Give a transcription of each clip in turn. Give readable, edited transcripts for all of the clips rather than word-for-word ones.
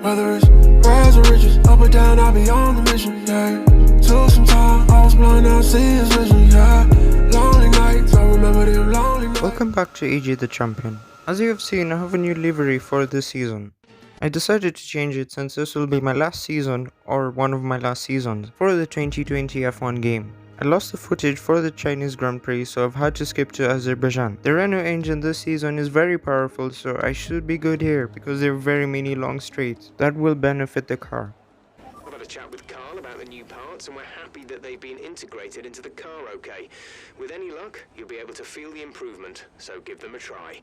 Whether it's rags or riches, up or down, I'll be on the mission, yeah. Took some time, I was blind, now I see his vision, yeah. Lonely nights, I remember them lonely nights. Welcome back to AJ the Champion. As you have seen, I have a new livery for this season. I decided to change it since this will be my last season, or one of my last seasons, for the 2020 F1 game. I lost the footage for the Chinese Grand Prix, so I've had to skip to Azerbaijan. The Renault engine this season is very powerful, so I should be good here because there are very many long straights that will benefit the car. I've had a chat with Carl about the new parts and we're happy that they've been integrated into the car okay. With any luck, you'll be able to feel the improvement, so give them a try.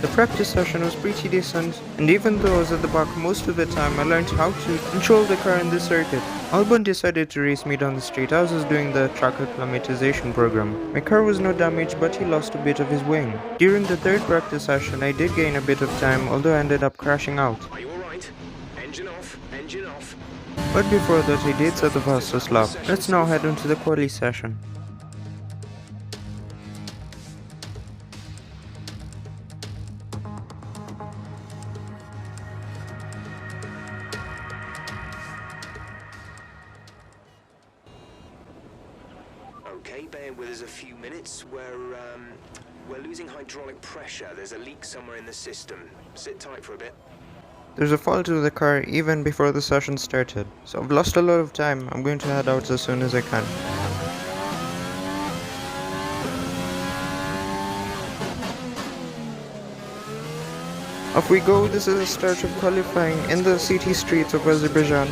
The practice session was pretty decent, and even though I was at the back most of the time, I learned how to control the car in this circuit. Albon decided to race me down the street as I was doing the track acclimatization program. My car was no damage, but he lost a bit of his wing. During the third practice session, I did gain a bit of time, although I ended up crashing out. Are you alright? Engine off, engine off. But before that, I did set the fastest lap. Let's now head on to the Quali session. Okay, bear with us a few minutes. We're losing hydraulic pressure. There's a leak somewhere in the system. Sit tight for a bit. There's a fault with the car even before the session started, so I've lost a lot of time. I'm going to head out as soon as I can. Off we go. This is the start of qualifying in the city streets of Azerbaijan.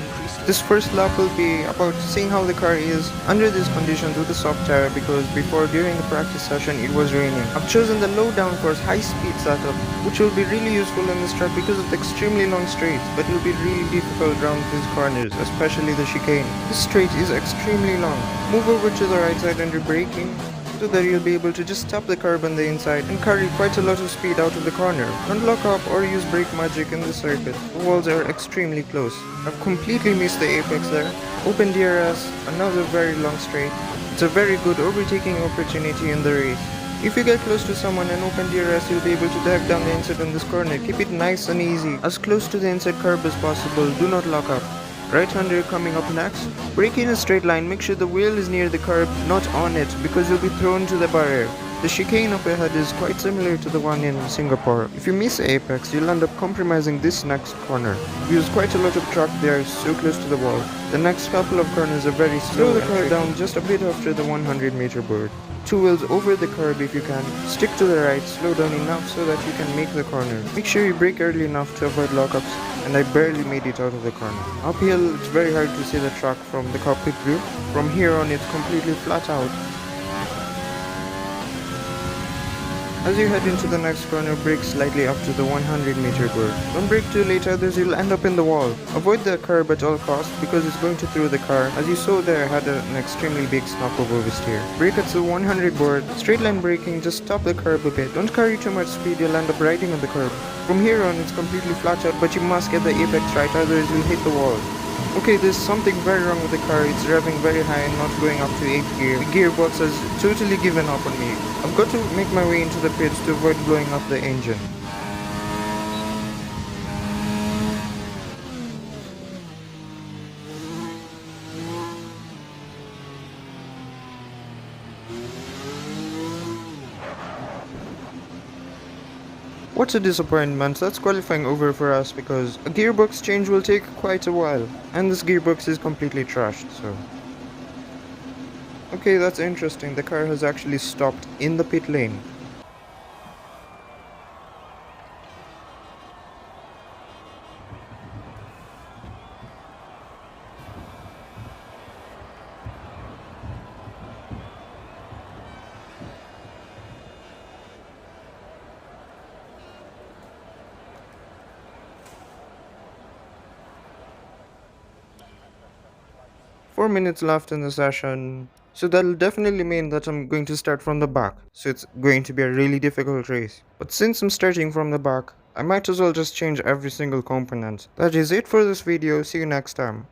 This first lap will be about seeing how the car is under these conditions with a soft tire, because before during the practice session it was raining. I've chosen the low downforce high speed setup, which will be really useful in this track because of the extremely long straights, but it will be really difficult around these corners, especially the chicane. This straight is extremely long. Move over to the right side under braking, so that you'll be able to just tap the curb on the inside and carry quite a lot of speed out of the corner. Don't lock up or use brake magic in the circuit. The walls are extremely close. I've completely missed the apex there. Open DRS, another very long straight. It's a very good overtaking opportunity in the race. If you get close to someone and open DRS, you'll be able to dive down the inside on this corner. Keep it nice and easy, as close to the inside curb as possible. Do not lock up. Right-hander coming up next. Brake in a straight line, make sure the wheel is near the curb, not on it, because you'll be thrown to the barrier. The chicane up ahead is quite similar to the one in Singapore. If you miss apex, you'll end up compromising this next corner. We use quite a lot of track there, so close to the wall. The next couple of corners are very slow. Slow the car down just a bit after the 100-meter board. Two wheels over the curb if you can. Stick to the right, slow down enough so that you can make the corner. Make sure you brake early enough to avoid lockups, and I barely made it out of the corner. Uphill, it's very hard to see the track from the cockpit view. From here on, it's completely flat out. As you head into the next corner, brake slightly up to the 100-meter board. Don't brake too late, others you'll end up in the wall. Avoid the curb at all costs because it's going to throw the car. As you saw there, I had an extremely big snap of oversteer. Brake at the 100 board. Straight line braking, just stop the curb a bit. Don't carry too much speed, you'll end up riding on the curb. From here on, it's completely flat out, but you must get the apex right, otherwise you'll hit the wall. Okay, there's something very wrong with the car. It's revving very high and not going up to 8th gear. The gearbox has totally given up on me. I've got to make my way into the pits to avoid blowing up the engine. What a disappointment. That's qualifying over for us because a gearbox change will take quite a while, and this gearbox is completely trashed, so... Okay, that's interesting. The car has actually stopped in the pit lane. Four minutes left in the session, so that'll definitely mean that I'm going to start from the back, so it's going to be a really difficult race. But since I'm starting from the back, I might as well just change every single component. That is it for this video, see you next time.